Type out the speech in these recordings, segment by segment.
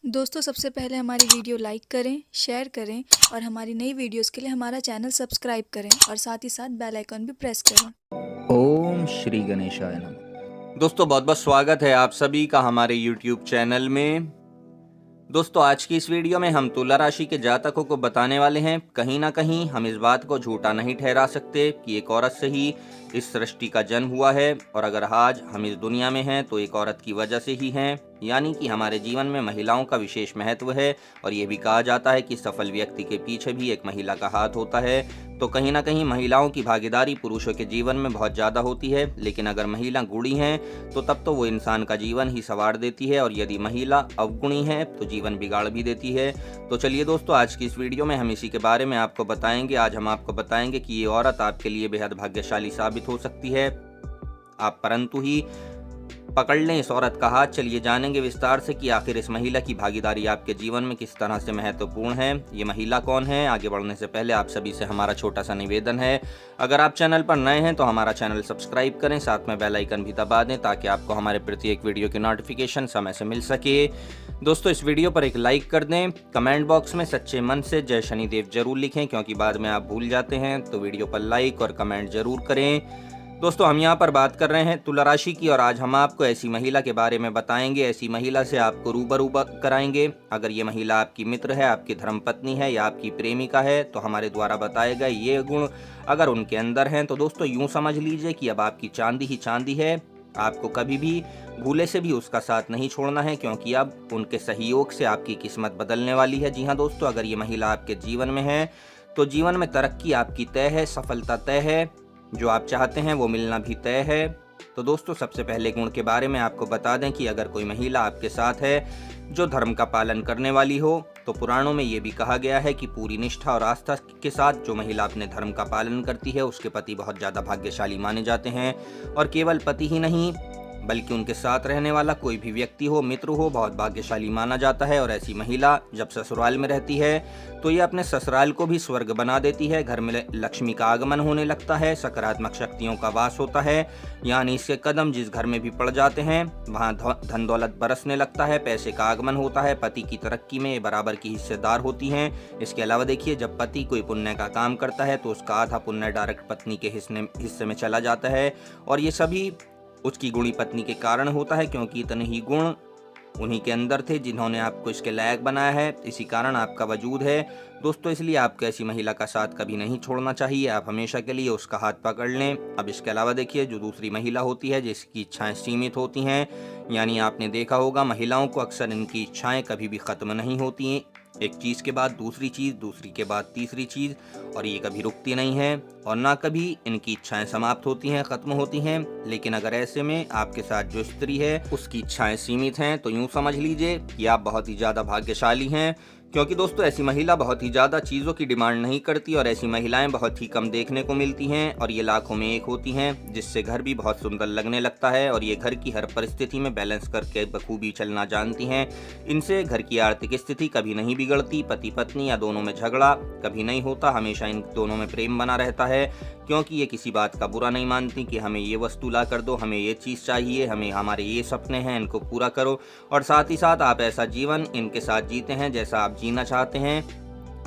दोस्तों सबसे पहले हमारी वीडियो लाइक करें, शेयर करें और हमारी नई वीडियोस के लिए हमारा चैनल सब्सक्राइब करें और साथ ही साथ बेल आइकन भी प्रेस करें। ओम श्री गणेशाय नमः। दोस्तों बहुत बहुत स्वागत है आप सभी का हमारे YouTube चैनल में। दोस्तों आज की इस वीडियो में हम तुला राशि के जातकों को बताने वाले हैं। कहीं ना कहीं हम इस बात को झूठा नहीं ठहरा सकते कि एक औरत से ही इस सृष्टि का जन्म हुआ है और अगर आज हम इस दुनिया में हैं तो एक औरत की वजह से ही हैं। यानी कि हमारे जीवन में महिलाओं का विशेष महत्व है और ये भी कहा जाता है कि सफल व्यक्ति के पीछे भी एक महिला का हाथ होता है। तो कहीं ना कहीं महिलाओं की भागीदारी पुरुषों के जीवन में बहुत ज़्यादा होती है, लेकिन अगर महिला गुणी हैं तो तब तो वो इंसान का जीवन ही संवार देती है और यदि महिला अवगुणी है तो जीवन बिगाड़ भी देती है। तो चलिए दोस्तों आज की इस वीडियो में हम इसी के बारे में आपको बताएंगे। आज हम आपको बताएंगे कि ये औरत आपके लिए बेहद भाग्यशाली साबित हो सकती है। आप परंतु ही पकड़ लें इस औरत का हाथ। चलिए जानेंगे विस्तार से कि आखिर इस महिला की भागीदारी आपके जीवन में किस तरह से महत्वपूर्ण है। ये महिला कौन है? आगे बढ़ने से पहले आप सभी से हमारा छोटा सा निवेदन है, अगर आप चैनल पर नए हैं तो हमारा चैनल सब्सक्राइब करें, साथ में बेल आइकन भी दबा दें ताकि आपको हमारे प्रत्येक वीडियो की नोटिफिकेशन समय से मिल सके। दोस्तों इस वीडियो पर एक लाइक कर दें, कमेंट बॉक्स में सच्चे मन से जय शनिदेव जरूर लिखें क्योंकि बाद में आप भूल जाते हैं, तो वीडियो पर लाइक और कमेंट जरूर करें। दोस्तों हम यहाँ पर बात कर रहे हैं तुला राशि की और आज हम आपको ऐसी महिला के बारे में बताएंगे, ऐसी महिला से आपको रूबरू कराएंगे। अगर ये महिला आपकी मित्र है, आपकी धर्मपत्नी है या आपकी प्रेमिका है तो हमारे द्वारा बताए गए ये गुण अगर उनके अंदर हैं तो दोस्तों यूं समझ लीजिए कि अब आपकी चांदी ही चांदी है। आपको कभी भी भूले से भी उसका साथ नहीं छोड़ना है क्योंकि अब उनके सहयोग से आपकी किस्मत बदलने वाली है। जी हाँ दोस्तों, अगर ये महिला आपके जीवन में है तो जीवन में तरक्की आपकी तय है, सफलता तय है, जो आप चाहते हैं वो मिलना भी तय है। तो दोस्तों सबसे पहले गुण के बारे में आपको बता दें कि अगर कोई महिला आपके साथ है जो धर्म का पालन करने वाली हो तो पुराणों में ये भी कहा गया है कि पूरी निष्ठा और आस्था के साथ जो महिला अपने धर्म का पालन करती है उसके पति बहुत ज़्यादा भाग्यशाली माने जाते हैं। और केवल पति ही नहीं बल्कि उनके साथ रहने वाला कोई भी व्यक्ति हो, मित्र हो, बहुत भाग्यशाली माना जाता है। और ऐसी महिला जब ससुराल में रहती है तो ये अपने ससुराल को भी स्वर्ग बना देती है। घर में लक्ष्मी का आगमन होने लगता है, सकारात्मक शक्तियों का वास होता है, यानी इसके कदम जिस घर में भी पड़ जाते हैं वहाँ धन दौलत बरसने लगता है, पैसे का आगमन होता है, पति की तरक्की में बराबर की हिस्सेदार होती हैं। इसके अलावा देखिए जब पति कोई पुण्य का काम करता है तो उसका आधा पुण्य डायरेक्ट पत्नी के हिस्से में चला जाता है और ये सभी उसकी गुणी पत्नी के कारण होता है क्योंकि इतने ही गुण उन्हीं के अंदर थे जिन्होंने आपको इसके लायक बनाया है, इसी कारण आपका वजूद है। दोस्तों इसलिए आपको ऐसी महिला का साथ कभी नहीं छोड़ना चाहिए, आप हमेशा के लिए उसका हाथ पकड़ लें। अब इसके अलावा देखिए जो दूसरी महिला होती है जिसकी इच्छाएं सीमित होती हैं, यानी आपने देखा होगा महिलाओं को अक्सर इनकी इच्छाएं कभी भी ख़त्म नहीं होती हैं, एक चीज़ के बाद दूसरी चीज़, दूसरी के बाद तीसरी चीज़, और ये कभी रुकती नहीं है और ना कभी इनकी इच्छाएं समाप्त होती हैं, ख़त्म होती हैं। लेकिन अगर ऐसे में आपके साथ जो स्त्री है उसकी इच्छाएं सीमित हैं तो यूं समझ लीजिए कि आप बहुत ही ज़्यादा भाग्यशाली हैं क्योंकि दोस्तों ऐसी महिला बहुत ही ज़्यादा चीज़ों की डिमांड नहीं करती और ऐसी महिलाएं बहुत ही कम देखने को मिलती हैं और ये लाखों में एक होती हैं, जिससे घर भी बहुत सुंदर लगने लगता है और ये घर की हर परिस्थिति में बैलेंस करके बखूबी चलना जानती हैं। इनसे घर की आर्थिक स्थिति कभी नहीं बिगड़ती, पति पत्नी या दोनों में झगड़ा कभी नहीं होता, हमेशा इन दोनों में प्रेम बना रहता है क्योंकि ये किसी बात का बुरा नहीं मानती कि हमें ये वस्तु ला कर दो, हमें ये चीज़ चाहिए, हमें हमारे ये सपने हैं इनको पूरा करो। और साथ ही साथ आप ऐसा जीवन इनके साथ जीते हैं जैसा आप जीना चाहते हैं,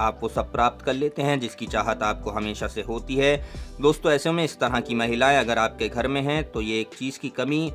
आप वो सब प्राप्त कर लेते हैं जिसकी चाहत आपको हमेशा से होती है। दोस्तों ऐसे में इस तरह की महिलाएं अगर आपके घर में हैं तो ये एक चीज़ की कमी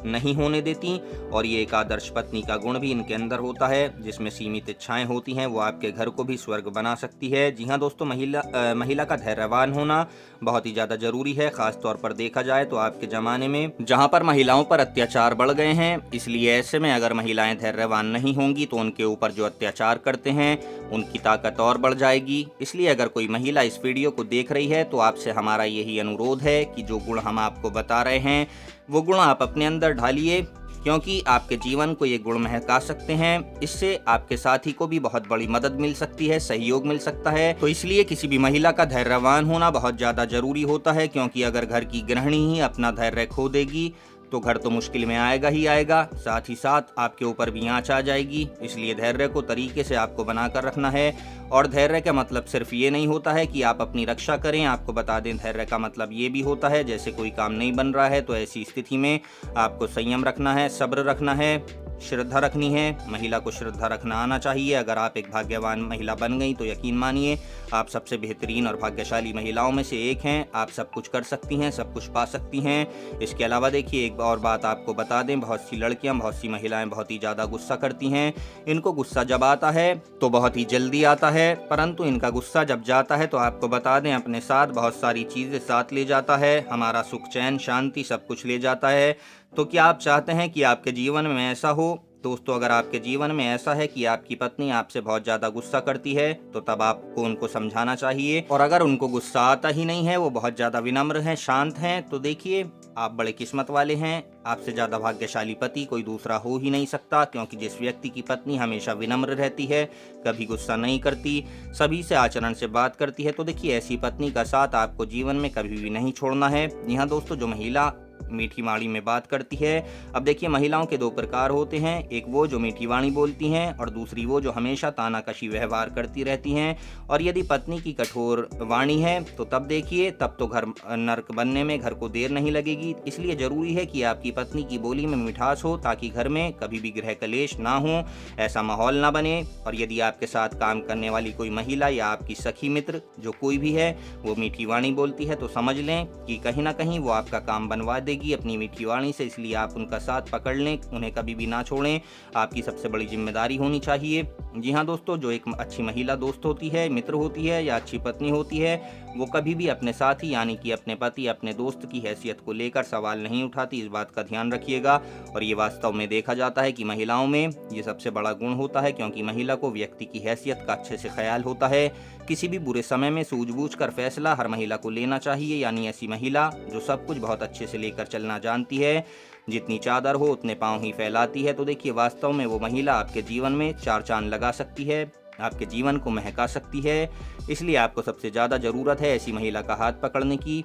नहीं होने देती और ये एक आदर्श पत्नी का गुण भी इनके अंदर होता है जिसमें सीमित इच्छाएं होती हैं, वो आपके घर को भी स्वर्ग बना सकती है। जी हाँ दोस्तों, महिला का धैर्यवान होना बहुत ही ज़्यादा ज़रूरी है, ख़ास तौर पर देखा जाए तो आपके ज़माने में जहाँ पर महिलाओं पर अत्याचार बढ़ गए हैं। इसलिए ऐसे में अगर महिलाएं धैर्यवान नहीं होंगी तो उनके ऊपर जो अत्याचार करते हैं उनकी ताकत और बढ़ जाएगी। इसलिए अगर कोई महिला इस वीडियो को देख रही है तो आपसे हमारा यही अनुरोध है कि जो गुण हम आपको बता रहे हैं वो गुण आप अपने अंदर ढालिए क्योंकि आपके जीवन को ये गुण महका सकते हैं। इससे आपके साथी को भी बहुत बड़ी मदद मिल सकती है, सहयोग मिल सकता है। तो इसलिए किसी भी महिला का धैर्यवान होना बहुत ज़्यादा ज़रूरी होता है क्योंकि अगर घर की गृहिणी ही अपना धैर्य खो देगी तो घर तो मुश्किल में आएगा ही आएगा, साथ ही साथ आपके ऊपर भी आँच आ जाएगी। इसलिए धैर्य को तरीके से आपको बनाकर रखना है और धैर्य का मतलब सिर्फ ये नहीं होता है कि आप अपनी रक्षा करें। आपको बता दें धैर्य का मतलब ये भी होता है जैसे कोई काम नहीं बन रहा है तो ऐसी स्थिति में आपको संयम रखना है, सब्र रखना है श्रद्धा रखनी है। महिला को श्रद्धा रखना आना चाहिए। अगर आप एक भाग्यवान महिला बन गई तो यकीन मानिए आप सबसे बेहतरीन और भाग्यशाली महिलाओं में से एक हैं। आप सब कुछ कर सकती हैं, सब कुछ पा सकती हैं। इसके अलावा देखिए एक और बात आपको बता दें, बहुत सी लड़कियां, बहुत सी महिलाएं बहुत ही ज़्यादा गुस्सा करती हैं। इनको गुस्सा जब आता है तो बहुत ही जल्दी आता है, परंतु इनका गुस्सा जब जाता है तो आपको बता दें अपने साथ बहुत सारी चीज़ें साथ ले जाता है। हमारा सुख, चैन, शांति सब कुछ ले जाता है। तो क्या आप चाहते हैं कि आपके जीवन में ऐसा हो? दोस्तों, अगर आपके जीवन में ऐसा है कि आपकी पत्नी आपसे बहुत ज़्यादा गुस्सा करती है तो तब आपको उनको समझाना चाहिए। और अगर उनको गुस्सा आता ही नहीं है, वो बहुत ज़्यादा विनम्र हैं, शांत हैं, तो देखिए आप बड़े किस्मत वाले हैं। आपसे ज़्यादा भाग्यशाली पति कोई दूसरा हो ही नहीं सकता, क्योंकि जिस व्यक्ति की पत्नी हमेशा विनम्र रहती है, कभी गुस्सा नहीं करती, सभी से आचरण से बात करती है, तो देखिए ऐसी पत्नी का साथ आपको जीवन में कभी भी नहीं छोड़ना है। जी हाँ दोस्तों, जो महिला मीठी वाणी में बात करती है। अब देखिए महिलाओं के दो प्रकार होते हैं, एक वो जो मीठी वाणी बोलती हैं और दूसरी वो जो हमेशा तानाकशी व्यवहार करती रहती हैं। और यदि पत्नी की कठोर वाणी है तो तब देखिए तब तो घर नर्क बनने में घर को देर नहीं लगेगी। इसलिए जरूरी है कि आपकी पत्नी की बोली में मिठास हो, ताकि घर में कभी भी गृह कलेश ना हो, ऐसा माहौल ना बने। और यदि आपके साथ काम करने वाली कोई महिला या आपकी सखी मित्र जो कोई भी है वो मीठी वाणी बोलती है तो समझ लें कि कहीं ना कहीं वो आपका काम बनवा देगी अपनी मीठी वाणी से। इसलिए आप उनका साथ पकड़ लें, उन्हें कभी भी ना छोड़ें, आपकी सबसे बड़ी जिम्मेदारी होनी चाहिए। जी हाँ दोस्तों, जो एक अच्छी महिला दोस्त होती है, मित्र होती है या अच्छी पत्नी होती है, वो कभी भी अपने साथी यानी कि अपने पति, अपने दोस्त की हैसियत को लेकर सवाल नहीं उठाती। इस बात का ध्यान रखिएगा। और ये वास्तव में देखा जाता है कि महिलाओं में ये सबसे बड़ा गुण होता है, क्योंकि महिला को व्यक्ति की हैसियत का अच्छे से ख्याल होता है। किसी भी बुरे समय में सूझबूझ कर फैसला हर महिला को लेना चाहिए, यानी ऐसी महिला जो सब कुछ बहुत अच्छे से लेकर चलना जानती है। जितनी चादर हो उतने पाँव ही फैलाती है। तो देखिए वास्तव में वो महिला आपके जीवन में चार चांद लगा सकती है, आपके जीवन को महका सकती है। इसलिए आपको सबसे ज़्यादा ज़रूरत है ऐसी महिला का हाथ पकड़ने की,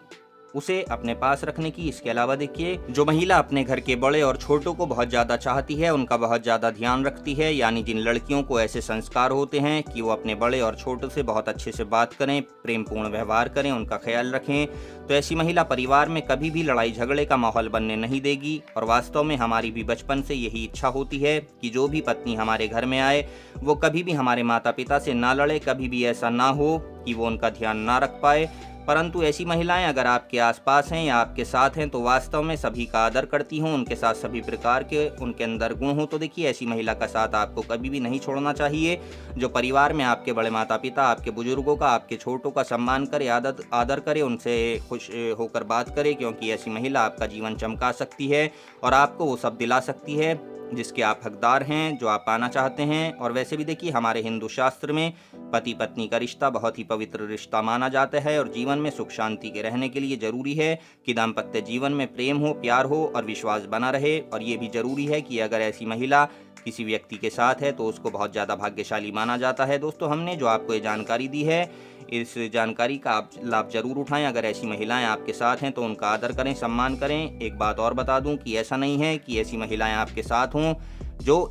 उसे अपने पास रखने की। इसके अलावा देखिए जो महिला अपने घर के बड़े और छोटों को बहुत ज़्यादा चाहती है, उनका बहुत ज़्यादा ध्यान रखती है, यानी जिन लड़कियों को ऐसे संस्कार होते हैं कि वो अपने बड़े और छोटों से बहुत अच्छे से बात करें, प्रेमपूर्ण व्यवहार करें, उनका ख्याल रखें, तो ऐसी महिला परिवार में कभी भी लड़ाई झगड़े का माहौल बनने नहीं देगी। और वास्तव में हमारी भी बचपन से यही इच्छा होती है कि जो भी पत्नी हमारे घर में आए वो कभी भी हमारे माता पिता से ना लड़े, कभी भी ऐसा ना हो कि वो उनका ध्यान ना रख पाए। परंतु ऐसी महिलाएं अगर आपके आसपास हैं या आपके साथ हैं तो वास्तव में सभी का आदर करती हों, उनके साथ सभी प्रकार के उनके अंदर गुण हो, तो देखिए ऐसी महिला का साथ आपको कभी भी नहीं छोड़ना चाहिए। जो परिवार में आपके बड़े माता पिता, आपके बुजुर्गों का, आपके छोटों का सम्मान करे, आदर करे, उनसे खुश होकर बात करे, क्योंकि ऐसी महिला आपका जीवन चमका सकती है और आपको वो सब दिला सकती है जिसके आप हकदार हैं, जो आप पाना चाहते हैं। और वैसे भी देखिए हमारे हिंदू शास्त्र में पति पत्नी का रिश्ता बहुत ही पवित्र रिश्ता माना जाता है और जीवन में सुख शांति के रहने के लिए जरूरी है कि दाम्पत्य जीवन में प्रेम हो, प्यार हो और विश्वास बना रहे। और ये भी जरूरी है कि अगर ऐसी महिला किसी व्यक्ति के साथ है तो उसको बहुत ज़्यादा भाग्यशाली माना जाता है। दोस्तों, हमने जो आपको ये जानकारी दी है, इस जानकारी का आप लाभ जरूर उठाएं। अगर ऐसी महिलाएं आपके साथ हैं तो उनका आदर करें, सम्मान करें। एक बात और बता दूं कि ऐसा नहीं है कि ऐसी महिलाएं आपके साथ हों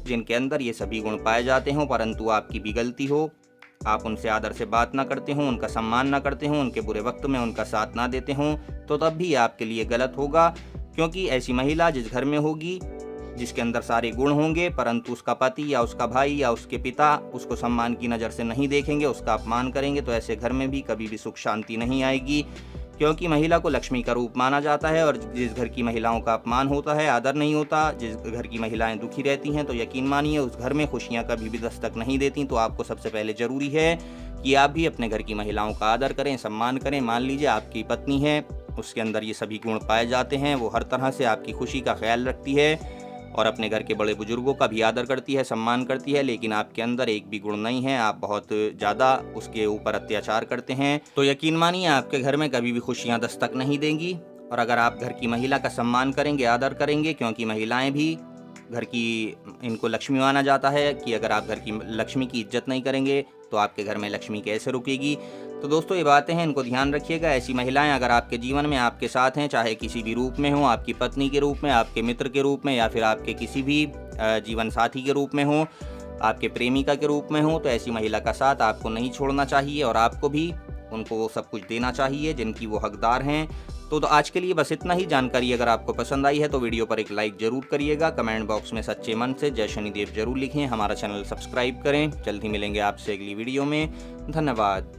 जिनके अंदर ये सभी गुण पाए जाते हों, परंतु आपकी भी गलती हो, आप उनसे आदर से बात ना करते हों, उनका सम्मान ना करते हों, उनके बुरे वक्त में उनका साथ ना देते हों, तो तब भी आपके लिए गलत होगा। क्योंकि ऐसी महिला जिस घर में होगी, जिसके अंदर सारे गुण होंगे, परंतु उसका पति या उसका भाई या उसके पिता उसको सम्मान की नज़र से नहीं देखेंगे, उसका अपमान करेंगे, तो ऐसे घर में भी कभी भी सुख शांति नहीं आएगी। क्योंकि महिला को लक्ष्मी का रूप माना जाता है और जिस घर की महिलाओं का अपमान होता है, आदर नहीं होता, जिस घर की महिलाएं दुखी रहती हैं, तो यकीन मानिए उस घर में खुशियां कभी भी दस्तक नहीं देती। तो आपको सबसे पहले ज़रूरी है कि आप भी अपने घर की महिलाओं का आदर करें, सम्मान करें। मान लीजिए आपकी पत्नी है, उसके अंदर ये सभी गुण पाए जाते हैं, वो हर तरह से आपकी खुशी का ख्याल रखती है और अपने घर के बड़े बुजुर्गों का भी आदर करती है, सम्मान करती है, लेकिन आपके अंदर एक भी गुण नहीं है, आप बहुत ज़्यादा उसके ऊपर अत्याचार करते हैं, तो यकीन मानिए आपके घर में कभी भी खुशियां दस्तक नहीं देंगी। और अगर आप घर की महिला का सम्मान करेंगे, आदर करेंगे, क्योंकि महिलाएं भी घर की, इनको लक्ष्मी माना जाता है कि अगर आप घर की लक्ष्मी की इज्जत नहीं करेंगे तो आपके घर में लक्ष्मी कैसे रुकेगी। तो दोस्तों ये बातें हैं, इनको ध्यान रखिएगा। ऐसी महिलाएं अगर आपके जीवन में आपके साथ हैं, चाहे किसी भी रूप में हो, आपकी पत्नी के रूप में, आपके मित्र के रूप में, या फिर आपके किसी भी जीवन साथी के रूप में हो, आपके प्रेमिका के रूप में हो, तो ऐसी महिला का साथ आपको नहीं छोड़ना चाहिए और आपको भी उनको वो सब कुछ देना चाहिए जिनकी वो हकदार हैं। तो आज के लिए बस इतना ही। जानकारी अगर आपको पसंद आई है तो वीडियो पर एक लाइक जरूर करिएगा। कमेंट बॉक्स में सच्चे मन से जय शनिदेव जरूर लिखें। हमारा चैनल सब्सक्राइब करें। जल्द ही मिलेंगे आपसे अगली वीडियो में। धन्यवाद।